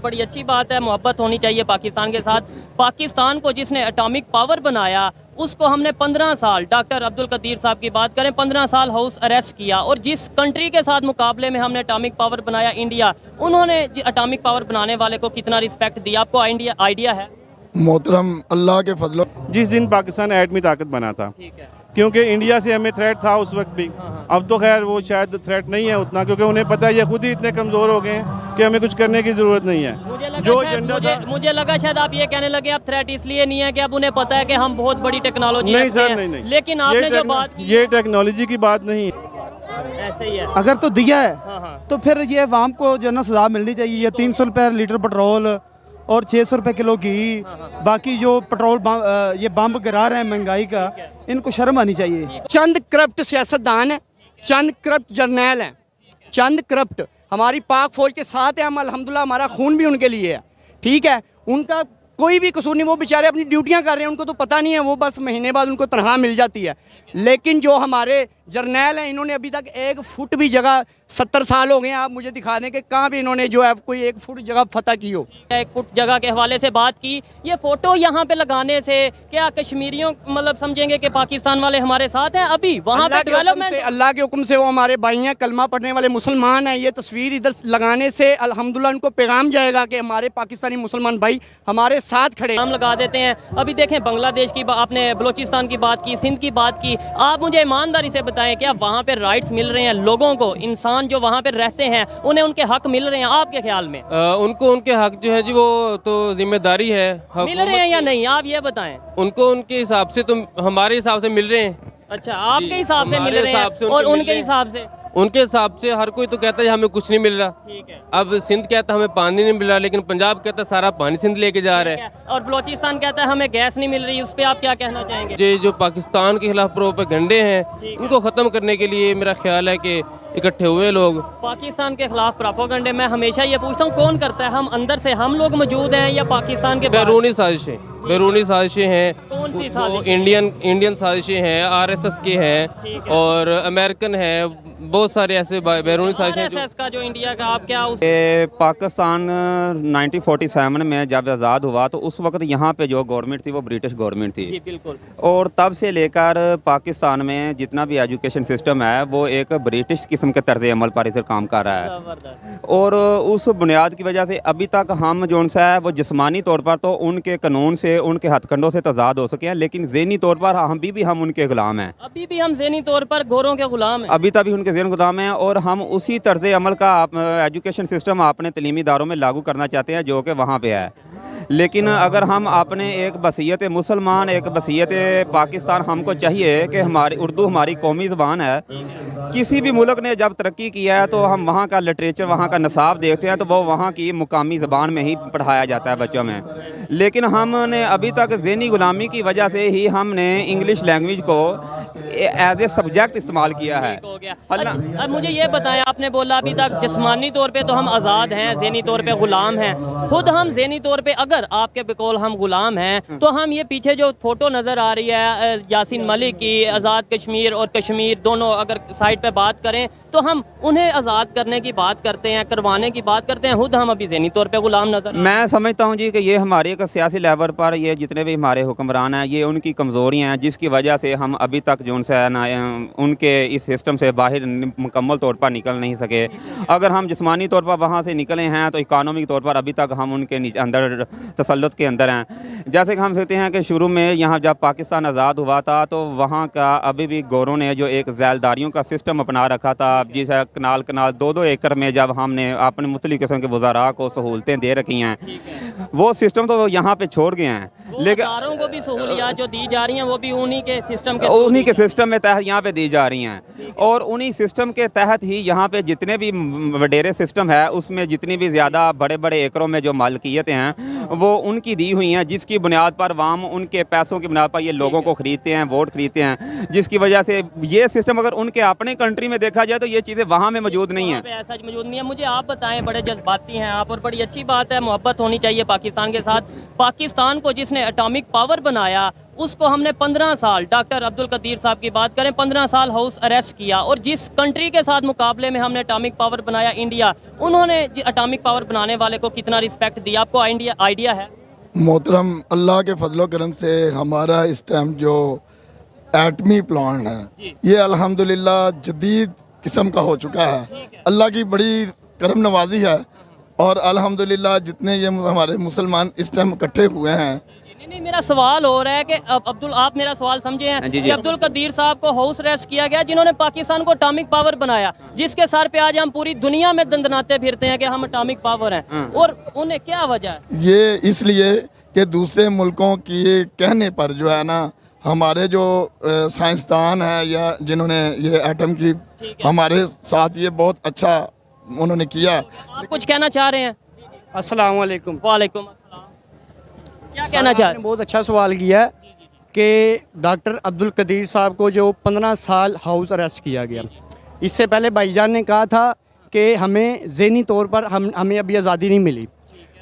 बड़ी अच्छी बात है, मोहब्बत होनी चाहिए पाकिस्तान के साथ। पाकिस्तान को जिसने एटॉमिक पावर बनाया उसको हमने 15 साल, डॉक्टर अब्दुल कदीर साहब की बात करें, 15 साल हाउस अरेस्ट किया। और जिस कंट्री के साथ मुकाबले में हमने एटॉमिक पावर बनाया, इंडिया, उन्होंने एटॉमिक पावर बनाने वाले को कितना रिस्पेक्ट दिया, आपको आइडिया है? मोहतरम अल्लाह के फजलो जिस दिन पाकिस्तान एटमी ताकत बना था, ठीक है। क्योंकि इंडिया से हमें थ्रेट था उस वक्त भी। अब तो खैर वो शायद थ्रेट नहीं है उतना, क्योंकि उन्हें पता है ये खुद ही इतने कमज़ोर हो गए हैं कि हमें कुछ करने की ज़रूरत नहीं है। मुझे लगा शायद आप ये कहने लगे अब थ्रेट इसलिए नहीं है कि अब उन्हें पता है कि हम बहुत बड़ी टेक्नोलॉजी नहीं सर, नहीं। लेकिन आपने जो बात की, ये टेक्नोलॉजी की बात नहीं ऐसे ही है। अगर तो दिया है हाँ। तो फिर ये अवाम को जो है ना सजा मिलनी चाहिए। ये 300 रुपये लीटर पेट्रोल और 600 रुपये किलो घी, बाकी जो पेट्रोल ये बम गिरा रहे हैं महंगाई का, इनको शर्म आनी चाहिए। चंद करप्ट सियासतदान हैं, चंद करप्ट जर्नैल हैं, चंद करप्ट हमारी पाक फौज के साथ है। हम अल्हम्दुलिल्लाह, हमारा खून भी उनके लिए है, ठीक है। उनका कोई भी कसूर नहीं, वो बेचारे अपनी ड्यूटियां कर रहे हैं, उनको तो पता नहीं है, वो बस महीने बाद उनको तनख्वाह मिल जाती है। लेकिन जो हमारे जर्नैल हैं, इन्होंने अभी तक 1 फुट भी जगह, 70 साल हो गए हैं, आप मुझे दिखा दें कि कहाँ भी इन्होंने जो है कोई 1 फुट जगह फतह की हो। 1 फुट जगह के हवाले से बात की, ये फोटो यहाँ पे लगाने से क्या कश्मीरियों मतलब समझेंगे कि पाकिस्तान वाले हमारे साथ हैं? अभी वहाँ पे डेवलपमेंट, अल्लाह के हुक्म से वो हमारे भाई हैं, कलमा पढ़ने वाले मुसलमान हैं। ये तस्वीर इधर लगाने से अल्हम्दुलिल्लाह उनको पैगाम जाएगा कि हमारे पाकिस्तानी मुसलमान भाई हमारे साथ खड़े। हम लगा देते हैं। अभी देखें, बांग्लादेश की आपने बलोचिस्तान की बात की, सिंध की बात की, आप मुझे ईमानदारी से बताएं क्या वहाँ पे राइट्स मिल रहे हैं लोगों को? इंसान जो वहाँ पे रहते हैं उन्हें उनके हक मिल रहे हैं आपके ख्याल में? उनको उनके हक जो है जी, वो तो जिम्मेदारी है। मिल रहे हैं या नहीं, आप ये बताएं। उनको उनके हिसाब से, तो हमारे हिसाब से मिल रहे हैं। अच्छा, आपके हिसाब से मिल रहे हैं और उनके हिसाब से? उनके हिसाब से हर कोई तो कहता है हमें कुछ नहीं मिल रहा। ठीक है। अब सिंध कहता है हमें पानी नहीं मिल रहा, लेकिन पंजाब कहता है सारा पानी सिंध लेके जा रहा है। और बलोचिस्तान कहता है हमें गैस नहीं मिल रही, उस पर आप क्या कहना चाहेंगे? ये जो पाकिस्तान के खिलाफ प्रोपेगेंडे हैं, उनको ख़त्म करने के लिए मेरा ख्याल है कि इकट्ठे हुए लोग। पाकिस्तान के खिलाफ प्रोपेगेंडे मैं हमेशा ये पूछता हूँ, कौन करता है? हम अंदर से हम लोग मौजूद हैं या पाकिस्तान के बाहर? बैरूनी साजिशें, बैरूनी साजिशें हैं। कौन सी वो साजिशें? इंडियन साजिशें हैं, RSS के हैं और अमेरिकन है, बहुत सारे ऐसे बैरूनी साजिशें। RSS का जो इंडिया का, आप क्या उस पाकिस्तान 1947 में जब आज़ाद हुआ तो उस वक्त यहाँ पे जो गवर्नमेंट थी वो ब्रिटिश गवर्नमेंट थी। जी बिल्कुल। और तब से लेकर पाकिस्तान में जितना भी एजुकेशन सिस्टम है वो एक ब्रिटिश किस्म के तर्ज अमल पर इधर काम कर रहा है। और उस बुनियाद की वजह से अभी तक हम जो सा है वो जिस्मानी तौर पर तो उनके कानून से, उनके हथकंडों से तजाद हो सके हैं, लेकिन ज़हनी तौर पर हम उनके गुलाम हैं। अभी भी हम ज़हनी तौर पर गोरों के गुलाम हैं। अभी तभी उनके ज़हन गुलाम हैं और हम उसी तर्ज अमल का एजुकेशन सिस्टम अपने तलीमी इदारों में लागू करना चाहते हैं जो कि वहाँ पे है। लेकिन अगर हम अपने एक बसीयत मुसलमान, एक बसीयत पाकिस्तान, हमको चाहिए कि हमारी उर्दू हमारी कौमी ज़बान है। किसी भी मुल्क ने जब तरक्की किया है तो हम वहाँ का लिटरेचर, वहाँ का नसाब देखते हैं तो वो वहाँ की मुकामी ज़बान में ही पढ़ाया जाता है बच्चों में। लेकिन हमने अभी तक ज़हनी गुलामी की वजह से ही हमने इंग्लिश लैंग्वेज को एज ए सब्जेक्ट इस्तेमाल किया है। अब मुझे ये बताएं, आपने बोला अभी तक जिस्मानी तौर पे तो हम आज़ाद हैं, ज़हनी तौर पे ग़ुलाम हैं। खुद हम ज़हनी तौर पे अगर आपके बिकौल हम ग़ुलाम हैं तो हम ये पीछे जो फ़ोटो नज़र आ रही है यासीन मलिक की, आज़ाद कश्मीर और कश्मीर दोनों अगर साइड पे बात करें तो हम उन्हें आज़ाद करने की बात करते हैं, करवाने की बात करते हैं, खुद हम अभी ज़हनी तौर पे ग़ुलाम नज़र। मैं समझता हूँ जी कि ये हमारे एक सियासी लेवल पर ये जितने भी हमारे हुक्मरान हैं ये उनकी कमज़ोरियाँ हैं, जिसकी वजह से हम अभी तक जो है ना उनके इस सिस्टम से बाहर मुकम्मल तौर पर निकल नहीं सके। अगर हम जिस्मानी तौर पर वहाँ से निकले हैं तो इकानॉमिक तौर पर अभी तक हम उनके अंदर तसल्लुत के अंदर हैं। जैसे कि हम कहते हैं कि शुरू में यहाँ जब पाकिस्तान आज़ाद हुआ था तो वहाँ का अभी भी गोरों ने जो एक ज़ैलदारियों का सिस्टम अपना रखा था, जिसे कनाल 2-2 एकड़ में जब हमने अपने मुख्तलिफ़ किस्म के वज़ारा को सहूलतें दे रखी हैं, वो सिस्टम तो यहाँ पे छोड़ गए हैं। लेकिन को भी सहूलियात जो दी जा रही हैं वो भी उन्हीं के सिस्टम में तहत यहाँ पे दी जा रही हैं। और उन्हीं सिस्टम के तहत ही यहाँ पे जितने भी वडेरे सिस्टम है उसमें जितनी भी ज़्यादा बड़े बड़े एकड़ों में जो मालकियतें हैं वो उनकी दी हुई हैं, जिसकी बुनियाद पर वाम उनके पैसों की बुनियाद पर ये लोगों को ख़रीदते हैं, वोट ख़रीदते हैं, जिसकी वजह से ये सिस्टम अगर उनके अपने कंट्री में देखा जाए तो ये चीज़ें वहाँ में मौजूद नहीं हैं। ऐसा मौजूद नहीं है। मुझे आप बताएं, बड़े जज्बाती हैं आप और बड़ी अच्छी बात है, मोहब्बत होनी चाहिए पाकिस्तान के साथ। पाकिस्तान को जिसने एटॉमिक पावर बनाया उसको हमने 15 साल, डॉक्टर अब्दुल कदीर साहब की बात करें, 15 साल हाउस अरेस्ट किया। और जिस कंट्री के साथ मुकाबले में हमने एटॉमिक पावर बनाया, इंडिया, उन्होंने एटॉमिक पावर बनाने वाले को कितना रिस्पेक्ट दिया, आपको आइडिया है? मोहतरम अल्लाह के फजलो करम से हमारा इस टाइम जो एटमी प्लांट है ये अल्हम्दुलिल्लाह जदीद किस्म का हो चुका है। अल्लाह की बड़ी करम नवाजी है और अल्हम्दुलिल्लाह जितने ये हमारे मुसलमान इस टाइम इकट्ठे हुए हैं। नहीं, मेरा सवाल हो रहा है कि अब्दुल, आप मेरा सवाल समझे हैं कि अब्दुल कदीर साहब को हाउस अरेस्ट किया गया जिन्होंने पाकिस्तान को एटॉमिक पावर बनाया, जिसके सर पे आज हम पूरी दुनिया में दंदनाते फिरते हैं कि हम एटॉमिक पावर हैं, और उन्हें क्या वजह है? ये इसलिए कि दूसरे मुल्कों की कहने पर जो है ना हमारे जो साइंसदान हैं या जिन्होंने ये एटम की हमारे साथ ये बहुत अच्छा उन्होंने किया। आप कुछ कहना चाह रहे हैं? अस्सलाम वालेकुम। वालेकुम अस्सलाम। क्या कहना चाह रहे हैं? बहुत अच्छा सवाल किया है कि डॉक्टर अब्दुल कदीर साहब को जो 15 साल हाउस अरेस्ट किया गया, इससे पहले भाईजान ने कहा था कि हमें ज़हनी तौर पर हमें अभी आज़ादी नहीं मिली।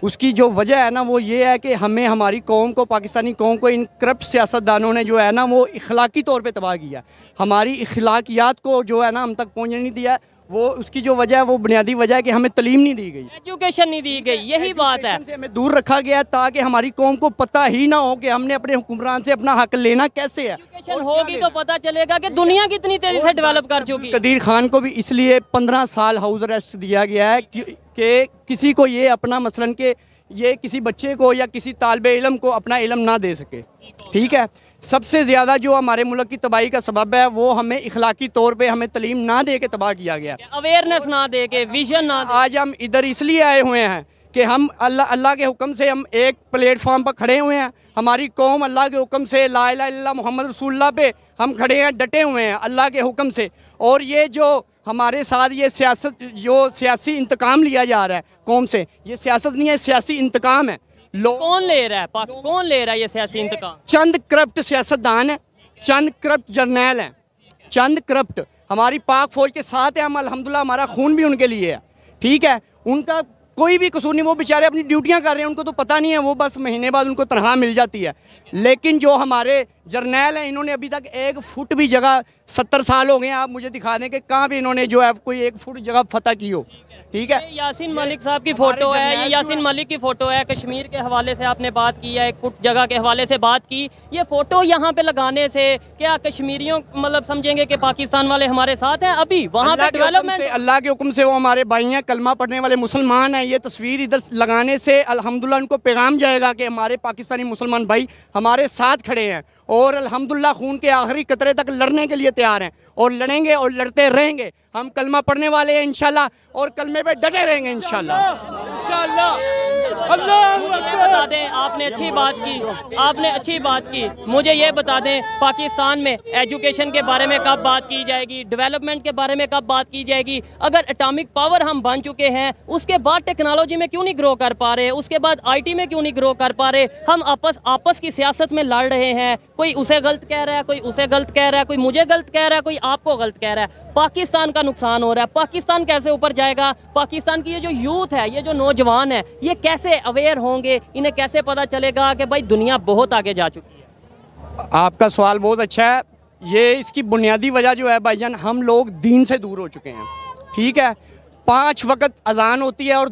उसकी जो वजह है ना वो ये है कि हमें, हमारी कौम को, पाकिस्तानी कौम को इन करप्ट सियासतदानों ने जो है ना वो इखलाकी तौर पे तबाह किया। हमारी इखलाकियात को जो है ना हम तक पहुँचने नहीं दिया। वो उसकी जो वजह है वो बुनियादी वजह है कि हमें तलीम नहीं दी गई, एजुकेशन नहीं दी गई, यही बात है। से हमें दूर रखा गया ताकि हमारी कौम को पता ही ना हो कि हमने अपने हुक्मरान से अपना हक लेना कैसे है। एजुकेशन होगी तो पता चलेगा कि दुनिया कितनी तेजी से डेवलप कर चुकी है। कदीर खान को भी इसलिए 15 साल हाउस अरेस्ट दिया गया है कि किसी को ये अपना, मसलन के ये किसी बच्चे को या किसी तालिबे इल्म को अपना इल्म ना दे सके। ठीक है, सबसे ज़्यादा जो हमारे मुल्क की तबाही का सबब है वो हमें इखलाकी तौर पे हमें तलीम ना दे के तबाह किया गया, अवेयरनेस ना दे के, विजन ना दे। आज हम इधर इसलिए आए हुए हैं कि हम अल्लाह के हुक्म से हम एक प्लेटफॉर्म पर खड़े हुए हैं। हमारी कौम अल्लाह के हुक्म से ला इलाहा इल्लल्लाह मोहम्मद रसूलुल्लाह पे हम खड़े हैं, डटे हुए हैं अल्लाह के हुक्म से। और ये जो हमारे साथ ये सियासत, जो सियासी इंतकाम लिया जा रहा है कौम से, ये सियासत नहीं है, सियासी इंतकाम है। कौन ले रहा है? कौन ले रहा है ये सियासी इंतकाम? चंद करप्ट सियासतदान हैं, चंद करप्ट जर्नैल हैं, चंद करप्ट हमारी पाक फौज के साथ हैं। हम अल्हम्दुलिल्लाह, हमारा खून भी उनके लिए है। ठीक है, उनका कोई भी कसूर नहीं, वो बेचारे अपनी ड्यूटियां कर रहे हैं, उनको तो पता नहीं है, वो बस महीने बाद उनको तनख्वाह मिल जाती है। लेकिन जो हमारे जर्नैल हैं, इन्होंने अभी तक 1 फुट भी जगह, 70 साल हो गए हैं, आप मुझे दिखा दें कि कहाँ भी इन्होंने जो है कोई 1 फुट जगह फतह की हो। ठीक है, यासीन मलिक साहब की फोटो है, ये यासीन मलिक की फोटो है। कश्मीर के हवाले से आपने बात की है, 1 फुट जगह के हवाले से बात की। ये फोटो यहाँ पे लगाने से क्या कश्मीरियों मतलब समझेंगे कि पाकिस्तान वाले हमारे साथ हैं? अभी वहाँ पे डेवलपमेंट, अल्लाह के हुक्म से वो हमारे भाई हैं, कलमा पढ़ने वाले मुसलमान हैं। ये तस्वीर इधर लगाने से अल्हम्दुलिल्लाह उनको पैगाम जाएगा कि हमारे पाकिस्तानी मुसलमान भाई हमारे साथ खड़े हैं और अल्हम्दुलिल्लाह खून के आखिरी कतरे तक लड़ने के लिए तैयार हैं और लड़ेंगे और लड़ते रहेंगे। हम कलमा पढ़ने वाले हैं इंशाल्लाह और कलमे पे डटे रहेंगे इंशाल्लाह। बता दें, आपने अच्छी बात की, आपने अच्छी बात की। मुझे ये बता दें, पाकिस्तान में एजुकेशन के बारे में कब बात की जाएगी, डेवलपमेंट के बारे में कब बात की जाएगी? अगर एटॉमिक पावर हम बन चुके हैं, उसके बाद टेक्नोलॉजी में क्यों नहीं ग्रो कर पा रहे? उसके बाद आईटी में क्यों नहीं ग्रो कर पा रहे? हम आपस की सियासत में लड़ रहे हैं, कोई उसे गलत कह रहा है, कोई उसे गलत कह रहा है, कोई मुझे गलत कह रहा है, कोई आपको गलत कह रहा है। पाकिस्तान का नुकसान हो रहा है। पाकिस्तान कैसे ऊपर जाएगा? पाकिस्तान की ये जो यूथ है, ये जो नौजवान है, ये कैसे अवेयर होंगे? इन्हें कैसे पता चलेगा कि भाई दुनिया बहुत आगे जा चुकी है? आपका सवाल बहुत अच्छा है। ये इसकी बुनियादी वजह जो है भाईजान, हम लोग दीन से दूर हो चुके हैं। ठीक है, 5 वक्त अजान होती है और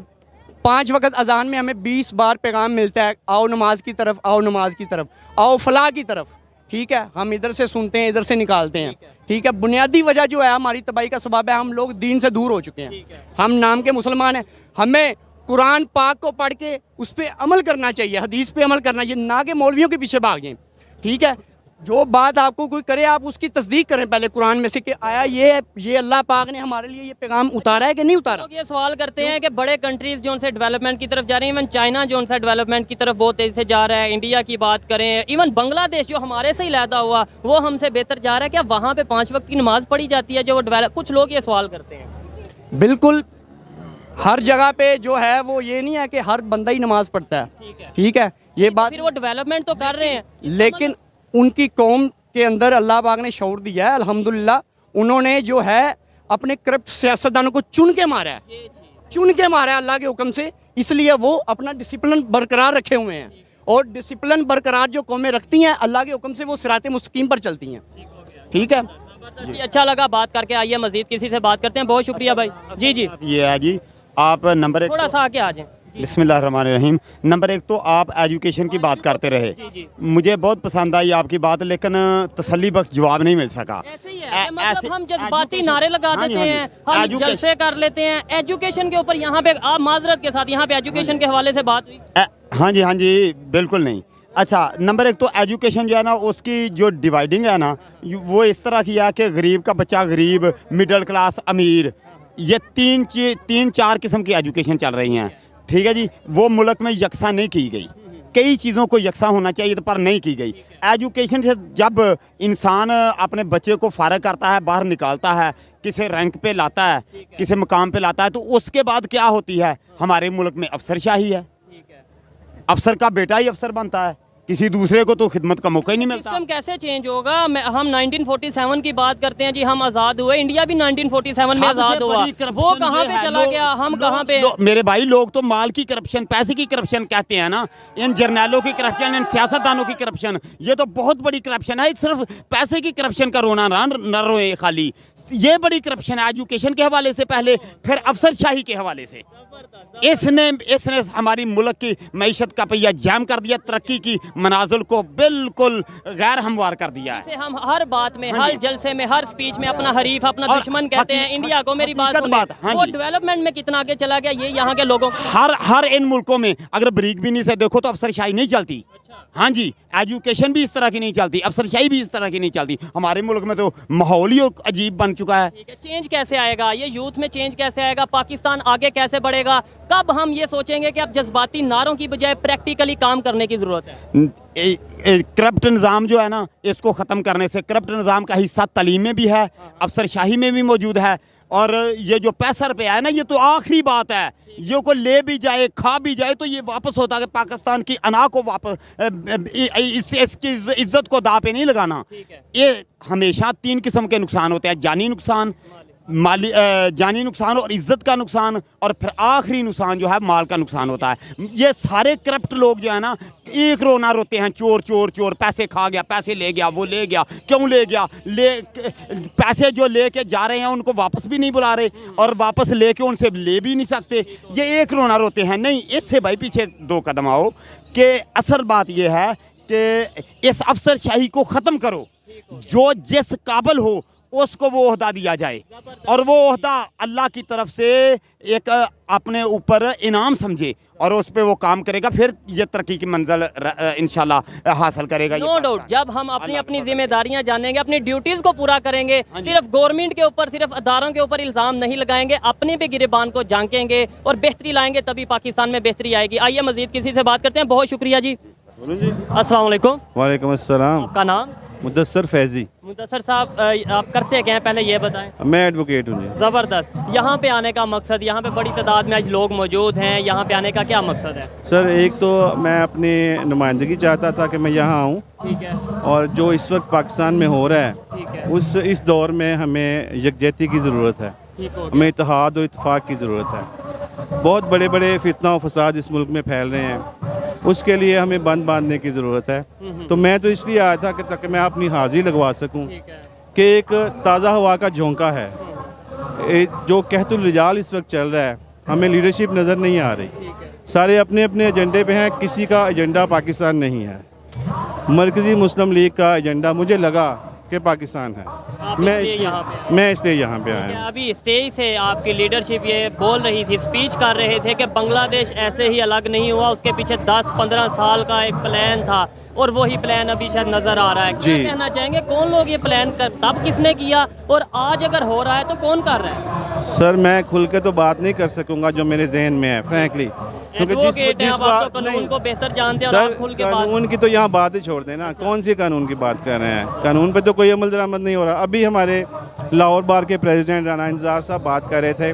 5 वक्त अजान में हमें 20 बार पैगाम मिलता है, आओ नमाज की तरफ, आओ नमाज की तरफ, आओ फलाह की तरफ। ठीक है, हम इधर से सुनते हैं, इधर से निकालते हैं। ठीक है, बुनियादी वजह जो है हमारी तबाही का सबब है, हम लोग दीन से दूर हो चुके हैं। हम नाम के मुसलमान हैं। हमें कुरान पाक को पढ़ के उस पर अमल करना चाहिए, हदीस पे अमल करना चाहिए, ना कि मौलवियों के पीछे भागें। ठीक है, जो बात आपको कोई करे आप उसकी तस्दीक करें पहले कुरान में से कि आया ये अल्लाह पाक ने हमारे लिए ये पैगाम उतारा है कि नहीं उतारा। लोग ये सवाल करते हैं कि बड़े कंट्रीज जो उनसे डेवलपमेंट की तरफ जा रही हैं, इवन चाइना जो उनसे डेवलपमेंट की तरफ बहुत तेज़ी से जा रहा है, इंडिया की बात करें, इवन बांग्लादेश जो हमारे से ही लैदा हुआ वो हमसे बेहतर जा रहा है, क्या वहाँ पे 5 वक्त की नमाज पढ़ी जाती है जो वो डेवलप? कुछ लोग ये सवाल करते हैं। बिल्कुल, हर जगह पे जो है वो ये नहीं है कि हर बंदा ही नमाज पढ़ता है। ठीक है, ये बात, फिर वो डेवलपमेंट तो कर रहे हैं, लेकिन उनकी कौम के अंदर अल्लाह पाक ने शऊर दिया है अल्हम्दुलिल्लाह। उन्होंने जो है अपने करप्ट सियासतदानों को चुन के मारा है, चुन के मारा है अल्लाह के हुक्म से, इसलिए वो अपना डिसिप्लिन बरकरार रखे हुए हैं और डिसिप्लिन बरकरार जो कौमें रखती हैं अल्लाह के हुक्म से वो सिराते मुस्तकीम पर चलती हैं। ठीक है, जी, अच्छा लगा बात करके। आइए मजीद किसी से बात करते हैं। बहुत शुक्रिया भाई। जी जी, ये है जी, आप नंबर एक थोड़ा सा आके आ जाएं। बिस्मिल्लाहिर्रहमानिर्रहीम। नंबर एक तो आप एजुकेशन की बात करते रहे, मुझे बहुत पसंद आई आपकी बात, लेकिन तसल्ली बख्श जवाब नहीं मिल सका। ऐसे ही है कि मतलब हम जज्बाती नारे लगा देते हैं, हम जलसे कर लेते हैं। एजुकेशन के ऊपर यहाँ पे आप माजरत के साथ यहाँ पे एजुकेशन के हवाले से बात हुई। हाँ जी बिल्कुल नहीं। अच्छा, नंबर एक तो एजुकेशन जो है ना, उसकी जो डिवाइडिंग है ना, वो इस तरह की है कि गरीब का बच्चा गरीब, मिडिल क्लास, अमीर, ये तीन चार किस्म की एजुकेशन चल रही हैं। ठीक है जी, वो मुल्क में यकसा नहीं की गई। कई चीज़ों को यकसा होना चाहिए पर नहीं की गई। एजुकेशन से जब इंसान अपने बच्चे को फारग करता है, बाहर निकालता है, किसी रैंक पे लाता है, किसी मुकाम पे लाता है, तो उसके बाद क्या होती है, हमारे मुल्क में अफसरशाही है। अफसर का बेटा ही अफसर बनता है, किसी दूसरे को तो खिदमत का मौका ही नहीं मिलता। सिस्टम कैसे चेंज होगा? हम 1947 की बात करते हैं जी, हम आज़ाद हुए, इंडिया भी 1947 में आज़ाद हुआ, वो कहाँ पे चला गया, हम कहाँ पे? मेरे भाई, लोग तो माल की करप्शन, पैसे की करप्शन कहते हैं ना, इन जर्नैलों की करप्शन, इन सियासतदानों की करप्शन, ये तो बहुत बड़ी करप्शन है। सिर्फ पैसे की करप्शन का रोना न रोए खाली, ये बड़ी करप्शन है एजुकेशन के हवाले से पहले, फिर अफसरशाही के हवाले से। इसने हमारी मुल्क की मईशत का पहिया जाम कर दिया, तरक्की की मनाजिल को बिल्कुल गैर हमवार कर दिया है। हम हर बात में, हर जलसे में, हर स्पीच में अपना हरीफ, अपना दुश्मन कहते हैं इंडिया को। मेरी बात सुनिए, वो डेवलपमेंट में कितना आगे चला गया, ये यहाँ के लोगों हर इन मुल्कों में अगर ब्रीक भी नहीं से देखो तो अफसरशाही नहीं चलती। हाँ जी, एजुकेशन भी इस तरह की नहीं चलती, अफसरशाही भी इस तरह की नहीं चलती। हमारे मुल्क में तो माहौल ही अजीब बन चुका है। चेंज कैसे आएगा, ये यूथ में चेंज कैसे आएगा, पाकिस्तान आगे कैसे बढ़ेगा? कब हम ये सोचेंगे कि अब जज्बाती नारों की बजाय प्रैक्टिकली काम करने की जरूरत है? करप्ट निज़ाम जो है ना, इसको ख़त्म करने से, करप्ट निज़ाम का हिस्सा तालीम में भी है, अफसरशाही में भी मौजूद है, और ये जो पैसा रुपया है ना, ये तो आखिरी बात है। ये को ले भी जाए, खा भी जाए, तो ये वापस होता है कि पाकिस्तान की अना को वापस, इसकी इज्जत को दाव पे नहीं लगाना। ये हमेशा 3 किस्म के नुकसान होते हैं, जानी नुकसान, माली जानी नुकसान और इज्जत का नुकसान, और फिर आखिरी नुकसान जो है माल का नुकसान होता है। ये सारे करप्ट लोग जो है ना, एक रोना रोते हैं, चोर चोर चोर, पैसे खा गया, पैसे ले गया, वो ले गया, क्यों ले गया, पैसे जो लेके जा रहे हैं उनको वापस भी नहीं बुला रहे, और वापस लेके उनसे ले भी नहीं सकते। ये एक रोना रोते हैं। नहीं, इससे भाई पीछे 2 कदम आओ, कि असल बात यह है कि इस अफसरशाही को ख़त्म करो, जो जिस काबिल हो उसको वो ओहदा दिया जाए, और वो ओहदा अल्लाह की तरफ से एक अपने ऊपर इनाम समझे, और उस पर वो काम करेगा, फिर ये तरक्की की मंजिल इंशाल्लाह हासिल करेगा। नो डाउट, जब हम अपनी अपनी जिम्मेदारियां जानेंगे, अपनी ड्यूटीज़ को पूरा करेंगे, सिर्फ गवर्नमेंट के ऊपर, सिर्फ अदारों के ऊपर इल्ज़ाम नहीं लगाएंगे, अपने भी गिरेबान को झांकेंगे और बेहतरी लाएंगे, तभी पाकिस्तान में बेहतरी आएगी। आइए मजीद किसी से बात करते हैं। बहुत शुक्रिया जी। अस्सलाम वालेकुम। वालेकुम अस्सलाम। आपका नाम? मुदस्सर फैजी। मुदस्सर साहब, आप करते क्या हैं, पहले ये बताएं। मैं एडवोकेट हूँ। ज़बरदस्त। यहाँ पे आने का मकसद, यहाँ पे बड़ी तादाद में आज लोग मौजूद हैं, यहाँ पे आने का क्या मकसद है? सर, एक तो मैं अपनी नुमाइंदगी चाहता था कि मैं यहाँ आऊँ, ठीक है, और जो इस वक्त पाकिस्तान में हो रहा है, ठीक है, इस दौर में हमें यकजहती की ज़रूरत है, ठीक हो गया। हमें इत्तेहाद और इत्तेफाक की ज़रूरत है। बहुत बड़े बड़े फितना और फसाद इस मुल्क में फैल रहे हैं, उसके लिए हमें बंद बांधने की ज़रूरत है। तो मैं तो इसलिए आया था कि ताकि मैं अपनी हाज़िरी लगवा सकूं कि एक ताज़ा हवा का झोंका है। जो कहतुल रिजाल इस वक्त चल रहा है, हमें लीडरशिप नज़र नहीं आ रही, सारे अपने अपने एजेंडे पे हैं, किसी का एजेंडा पाकिस्तान नहीं है। मरकज़ी मुस्लिम लीग का एजेंडा मुझे लगा कि पाकिस्तान है, मैं इसलिए यहाँ पे आया हूँ। अभी स्टेज से आपकी लीडरशिप ये बोल रही थी, स्पीच कर रहे थे कि बांग्लादेश ऐसे ही अलग नहीं हुआ, उसके पीछे 10-15 साल का एक प्लान था, और वही प्लान अभी शायद नजर आ रहा है। क्या कहना चाहेंगे, कौन लोग ये प्लान तब किसने किया, और आज अगर हो रहा है तो कौन कर रहा है? सर, मैं खुल के तो बात नहीं कर सकूंगा जो मेरे जहन में है, फ्रैंकली, क्योंकि जिस बात कानून को बेहतर जानते हैं, सर, कानून की तो यहाँ बात ही छोड़ देना। कौन सी कानून की बात कर रहे हैं? कानून पे तो कोई अमल दरामद नहीं हो रहा। अभी हमारे लाहौर बार के प्रेसिडेंट राना इंतज़ार साहब बात कर रहे थे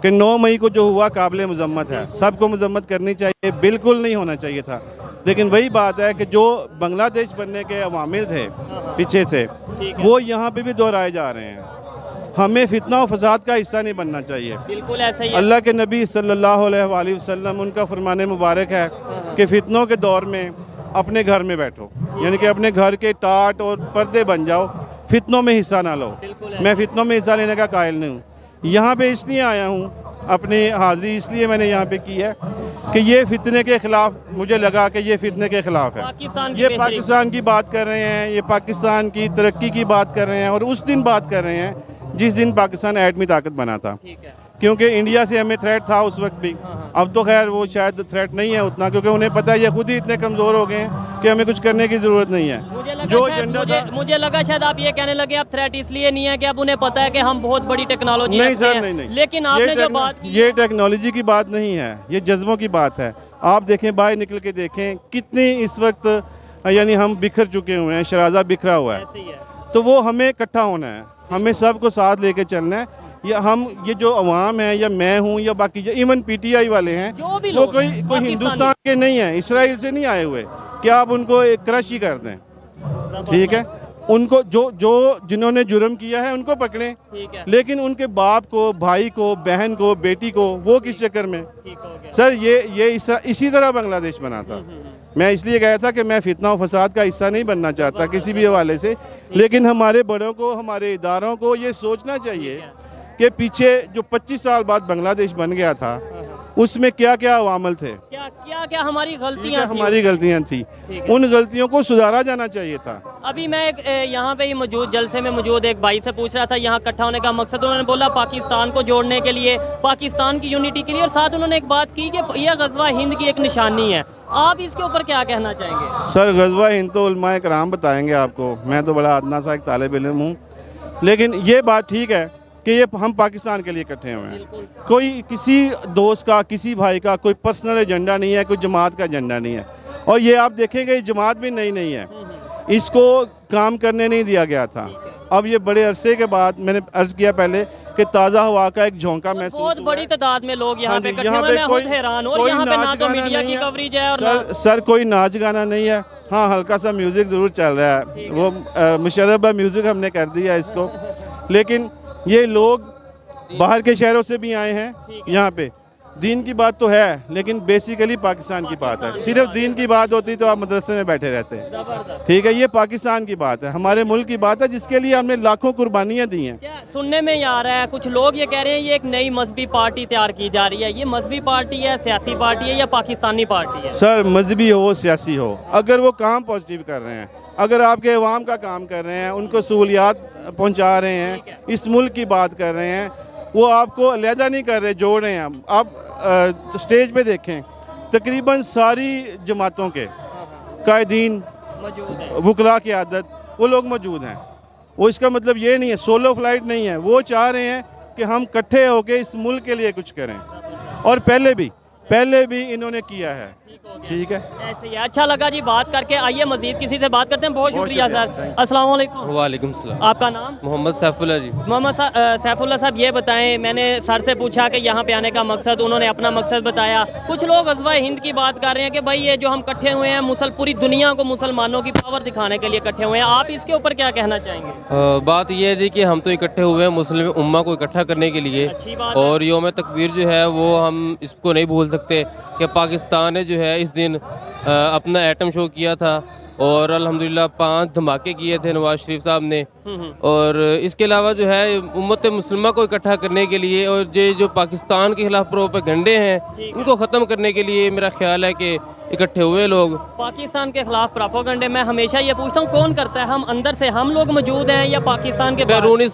कि 9 मई को जो हुआ काबिल मजम्मत है, सबको मजम्मत करनी चाहिए, बिल्कुल नहीं होना चाहिए था। लेकिन वही बात है कि जो बांग्लादेश बनने के अवामिल थे पीछे से, वो यहाँ पे भी दोहराए जा रहे हैं। हमें फितना और फसाद का हिस्सा नहीं बनना चाहिए। बिल्कुल ऐसा ही है। अल्लाह के नबी सल्लल्लाहु अलैहि वसल्लम, उनका फरमान मुबारक है कि फितनों के दौर में अपने घर में बैठो, यानी कि अपने घर के टाट और पर्दे बन जाओ, फितनों में हिस्सा ना लो। मैं फितनों में हिस्सा लेने का कायल नहीं हूँ। यहाँ पे इसलिए आया हूँ, अपनी हाज़िरी इसलिए मैंने यहाँ पे की है कि ये फितने के ख़िलाफ़, मुझे लगा कि ये फितने के ख़िलाफ़ है। ये पाकिस्तान की बात कर रहे हैं, ये पाकिस्तान की तरक्की की बात कर रहे हैं, और उस दिन बात कर रहे हैं जिस दिन पाकिस्तान एटमी ताकत बना था। क्योंकि इंडिया से हमें थ्रेट था उस वक्त भी। अब तो खैर वो शायद थ्रेट नहीं है उतना, क्योंकि उन्हें पता है ये खुद ही इतने कमज़ोर हो गए हैं कि हमें कुछ करने की ज़रूरत नहीं है। जो एजेंडा था, मुझे लगा शायद आप ये कहने लगे अब थ्रेट इसलिए नहीं है कि अब उन्हें पता है कि हम बहुत बड़ी टेक्नोलॉजी नहीं रखते सर, हैं। नहीं। लेकिन आपने जो बात की, ये टेक्नोलॉजी की बात नहीं है, ये जज्बों की बात है। आप देखें, बाहर निकल के देखें कितनी इस वक्त यानी हम बिखर चुके हुए हैं, शराजा बिखरा हुआ है। ऐसे ही है। तो वो हमें इकट्ठा होना है, हमें सबको साथ लेके चलना है। या हम, ये जो अवाम है, या मैं हूँ, या बाकी इवन पीटीआई वाले हैं, जो भी वो लोग कोई पाकिस्तानी हिंदुस्तान के नहीं है, इसराइल से नहीं आए हुए कि आप उनको एक क्रश ही कर दें। ठीक है, उनको जो जिन्होंने जुर्म किया है उनको पकड़ें, ठीक है। लेकिन उनके बाप को, भाई को, बहन को, बेटी को, वो किस चक्कर में? ठीक हो गया। सर ये इसी तरह बांग्लादेश बना था। मैं इसलिए गया था कि मैं फितना और फसाद का हिस्सा नहीं बनना चाहता किसी भी हवाले से, लेकिन हमारे बड़ों को, हमारे इदारों को ये सोचना चाहिए कि पीछे जो 25 साल बाद बांग्लादेश बन गया था उसमें क्या क्या अवामल थे, क्या हमारी गलतियाँ थी। हमारी गलतियाँ थी, उन गलतियों को सुधारा जाना चाहिए था। अभी मैं यहाँ पे ही मौजूद, जलसे में मौजूद एक भाई से पूछ रहा था यहाँ इकट्ठा होने का मकसद, उन्होंने बोला पाकिस्तान को जोड़ने के लिए, पाकिस्तान की यूनिटी के लिए, और साथ उन्होंने एक बात की कि यह गज़वा हिंद की एक निशानी है। आप इसके ऊपर क्या कहना चाहेंगे? सर, गज़वा हिंद तो उलमाए कराम बताएंगे आपको, मैं तो बड़ा अदना सा एक तालिब इल्म हूँ, लेकिन ये बात ठीक है कि ये हम पाकिस्तान के लिए इकट्ठे हुए हैं। कोई किसी दोस्त का, किसी भाई का कोई पर्सनल एजेंडा नहीं है, कोई जमात का एजेंडा नहीं है। और ये आप देखेंगे ये जमात भी नई है, इसको काम करने नहीं दिया गया था। अब ये बड़े अरसे के बाद, मैंने अर्ज किया पहले कि ताज़ा हवा का एक झोंका महसूस बहुत बड़ी तादाद में लोग यहाँ पे इकट्ठे हुए, मैं खुद हैरान हूँ। और यहाँ पे ना तो मीडिया की कवरेज है और सर कोई नाच गाना नहीं है। हाँ, हल्का सा म्यूज़िक ज़रूर चल रहा है, वो मुशर्रफ म्यूज़िक हमने कर दिया इसको, लेकिन ये लोग बाहर के शहरों से भी आए हैं यहाँ पे। दीन की बात तो है, लेकिन बेसिकली पाकिस्तान की बात है। सिर्फ दीन की बात होती तो आप मदरसे में बैठे रहते हैं। ठीक है, ये पाकिस्तान की बात है, हमारे मुल्क की बात है, जिसके लिए हमने लाखों कुर्बानियाँ दी हैं। क्या सुनने में आ रहा है, कुछ लोग ये कह रहे हैं ये एक नई मजहबी पार्टी तैयार की जा रही है। ये मजहबी पार्टी है, सियासी पार्टी है, या पाकिस्तानी पार्टी है? सर, मजहबी हो, सियासी हो, अगर वो काम पॉजिटिव कर रहे हैं, अगर आपके अवाम का काम कर रहे हैं, उनको सहूलियात पहुँचा रहे हैं, इस मुल्क की बात कर रहे हैं, वो आपको अलहदा नहीं कर रहे, जोड़ रहे हैं। आप स्टेज पे देखें, तकरीबन सारी जमातों के कायदीन, वकला की आदत, वो लोग मौजूद हैं। वो इसका मतलब ये नहीं है, सोलो फ्लाइट नहीं है, वो चाह रहे हैं कि हम इकट्ठे होकर इस मुल्क के लिए कुछ करें, और पहले भी इन्होंने किया है। ठीक है, ऐसे ही अच्छा लगा जी बात करके। आइए मजीद किसी से बात करते हैं। बहुत शुक्रिया सर। अस्सलाम वालेकुम। वालेकुम सलाम। आपका नाम? मोहम्मद सैफुल्लाह जी। मोहम्मद सैफुल्लाह साहब, ये बताएं, मैंने सर से पूछा कि यहाँ पे आने का मकसद, उन्होंने अपना मकसद बताया। कुछ लोग गज़वा हिंद की बात कर रहे हैं कि भाई ये जो हम इकट्ठे हुए हैं, पूरी दुनिया को मुसलमानों की पावर दिखाने के लिए इकट्ठे हुए हैं। आप इसके ऊपर क्या कहना चाहेंगे? बात यह है जी कि हम तो इकट्ठे हुए हैं मुस्लिम उम्मा को इकट्ठा करने के लिए, अच्छी बात है। और योम तकबीर जो है वो हम इसको नहीं भूल सकते कि पाकिस्तान ने जो है इस दिन अपना एटम शो किया था, और अल्हम्दुलिल्लाह 5 धमाके किए थे नवाज शरीफ साहब ने। और इसके अलावा जो है उम्मत मुस्लिमा को इकट्ठा करने के लिए, और ये जो पाकिस्तान के खिलाफ प्रोपेगेंडे हैं इनको ख़त्म करने के लिए मेरा ख्याल है कि इकट्ठे हुए लोग। पाकिस्तान के खिलाफ प्रोपेगेंडे मैं हमेशा ये पूछता हूँ, कौन करता है? हम अंदर से हम लोग मौजूद हैं, या पाकिस्तान के बैरूनी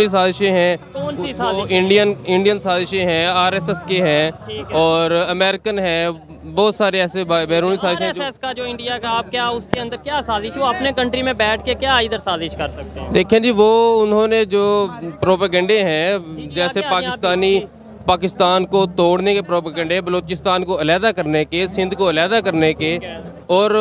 साजिशें हैं। कौन सी वो साजिशें? इंडियन साजिशें हैं, RSS के हैं, और अमेरिकन हैं, बहुत सारे ऐसे बैरूनी साजिशें। RSS का जो इंडिया का, आप क्या उसके अंदर क्या साजिश, वो अपने कंट्री में बैठ के क्या इधर साजिश कर सकते हैं? देखें जी, वो उन्होंने जो प्रोपेगेंडे हैं, जैसे पाकिस्तान को तोड़ने के प्रोपेगेंडे, बलूचिस्तान को अलहदा करने के, सिंध को अलहदा करने के, और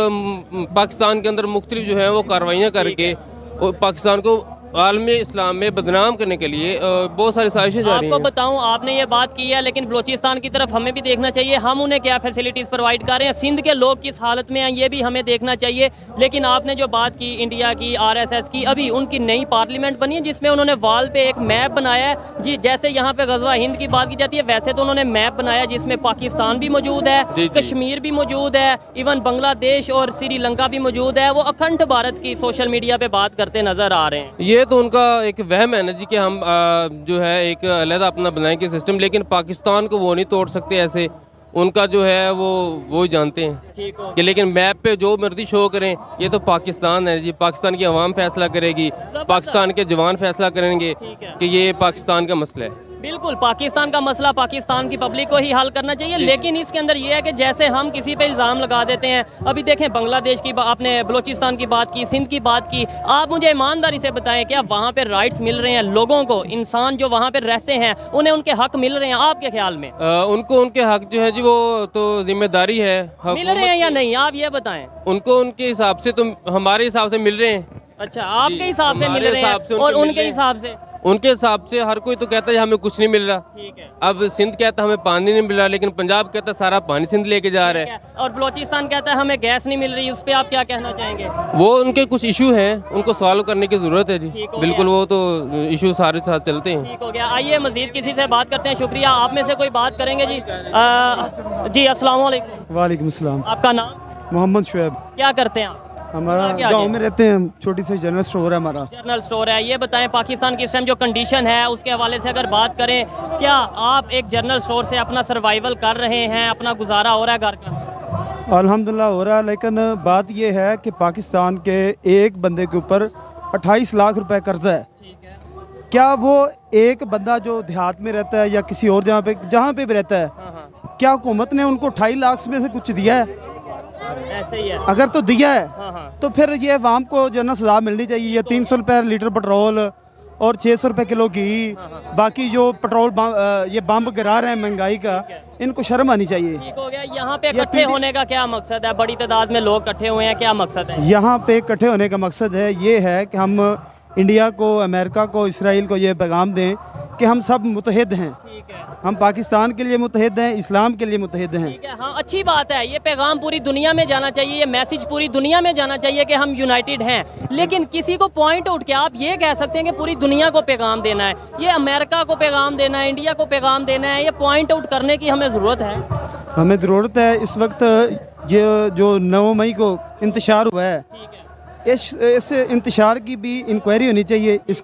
पाकिस्तान के अंदर मुख्तलिफ जो है वो कार्रवाइयाँ करके पाकिस्तान को आलमी इस्लाम में बदनाम करने के लिए बहुत सारी साजिशें जा रही आपको हैं। बताऊं, आपने ये बात की है, लेकिन बलूचिस्तान की तरफ हमें भी देखना चाहिए, हम उन्हें क्या फैसिलिटीज़ प्रोवाइड कर रहे हैं, सिंध के लोग किस हालत में हैं ये भी हमें देखना चाहिए। लेकिन आपने जो बात की इंडिया की, RSS की, अभी उनकी नई पार्लियामेंट बनी है जिसमें उन्होंने वाल पे एक मैप बनाया है जी, जैसे यहाँ पे गजवा हिंद की बात की जाती है वैसे तो उन्होंने मैप बनाया जिसमें पाकिस्तान भी मौजूद है, जी। कश्मीर भी मौजूद है, इवन बांग्लादेश और श्रीलंका भी मौजूद है। वो अखंड भारत की सोशल मीडिया पे बात करते नजर आ रहे हैं। ये तो उनका एक वहम है ना जी कि हम जो है एक अलग अपना बनाएंगे सिस्टम, लेकिन पाकिस्तान को वो नहीं तोड़ सकते ऐसे। उनका जो है वो ही जानते हैं ठीक हो कि लेकिन मैप पे जो मर्जी शो करें, ये तो पाकिस्तान है जी, पाकिस्तान की आवाम फैसला करेगी, पाकिस्तान के जवान फैसला करेंगे ठीक है। कि ये पाकिस्तान का मसला है। बिल्कुल, पाकिस्तान का मसला पाकिस्तान की पब्लिक को ही हल करना चाहिए। लेकिन इसके अंदर ये है कि जैसे हम किसी पे इल्ज़ाम लगा देते हैं, अभी देखें बांग्लादेश की आपने बलूचिस्तान की बात की, सिंध की बात की, आप मुझे ईमानदारी से बताएं क्या वहाँ पे राइट्स मिल रहे हैं लोगों को, इंसान जो वहाँ पे रहते हैं उन्हें उनके हक मिल रहे हैं आपके ख्याल में? उनको उनके हक जो है जी वो तो जिम्मेदारी है मिल रहे हैं या नहीं, आप ये बताएं। उनको उनके हिसाब से तो हमारे हिसाब से मिल रहे हैं। अच्छा, आपके हिसाब से मिल हमारे रहे हिसाब से हैं उनके और मिल उनके रहे हैं। हिसाब से? उनके हिसाब से हर कोई तो कहता है हमें कुछ नहीं मिल रहा। ठीक है, अब सिंध कहता है हमें पानी नहीं मिल रहा, लेकिन पंजाब कहता है सारा पानी सिंध लेके जा रहा है। और बलूचिस्तान कहता है हमें गैस नहीं मिल रही, उस पर आप क्या कहना चाहेंगे? वो उनके कुछ इशू हैं, उनको सॉल्व करने की ज़रूरत है जी। ठीक हो बिल्कुल, गया। वो तो इशू सारे साथ चलते हैं। ठीक हो गया। आइए मजीद किसी से बात करते हैं। शुक्रिया। आप में से कोई बात करेंगे जी? जी अस्सलाम वालेकुम। वालेकुम सलाम। आपका नाम? मोहम्मद शुएब। क्या करते हैं आप? हमारा क्या गांव जी? में रहते हैं, छोटी सी जनरल स्टोर है हमारा। जनरल स्टोर है। ये बताएं पाकिस्तान की इस टाइम जो कंडीशन है उसके हवाले से अगर बात करें, क्या आप एक जनरल स्टोर से अपना सर्वाइवल कर रहे हैं, अपना गुजारा हो रहा है घर का? अल्हम्दुलिल्लाह हो रहा है, लेकिन बात यह है कि पाकिस्तान के एक बंदे के ऊपर 28 लाख रुपए कर्जा है। ठीक है। क्या वो एक बंदा जो देहात में रहता है या किसी और जहाँ पे भी रहता है, हाँ, क्या हुकूमत ने उनको 28 लाख में से कुछ दिया है? ऐसे ही है। अगर तो दिया है हाँ। तो फिर ये अवाम को जो है ना सजा मिलनी चाहिए। ये 300 रुपये लीटर पेट्रोल और 600 रुपये किलो घी, बाकी जो पेट्रोल ये बम गिरा रहे हैं महंगाई का, इनको शर्म आनी चाहिए। ठीक हो गया। यहाँ पे इकट्ठे होने का क्या मकसद है? बड़ी तादाद में लोग इकट्ठे हुए हैं, क्या मकसद है? यहाँ पे इकट्ठे होने का मकसद है ये है कि हम इंडिया को, अमेरिका को, इसराइल को ये पैगाम दें कि हम सब मुतहद हैं। ठीक है। हम पाकिस्तान के लिए मुतहद हैं, इस्लाम के लिए मुतहद हैं। ठीक है। हाँ, अच्छी बात है। ये पैगाम पूरी दुनिया में जाना चाहिए, ये मैसेज पूरी दुनिया में जाना चाहिए कि हम यूनाइटेड हैं। लेकिन किसी को पॉइंट आउट क्या आप ये कह सकते हैं कि पूरी दुनिया को पैगाम देना है, ये अमेरिका को पैगाम देना है, इंडिया को पैगाम देना है, ये पॉइंट आउट करने की हमें ज़रूरत है? हमें ज़रूरत है। इस वक्त ये जो 9 मई को इंतशार हुआ है, ठीक है। इस इंतशार की भी इंक्वायरी होनी चाहिए। इस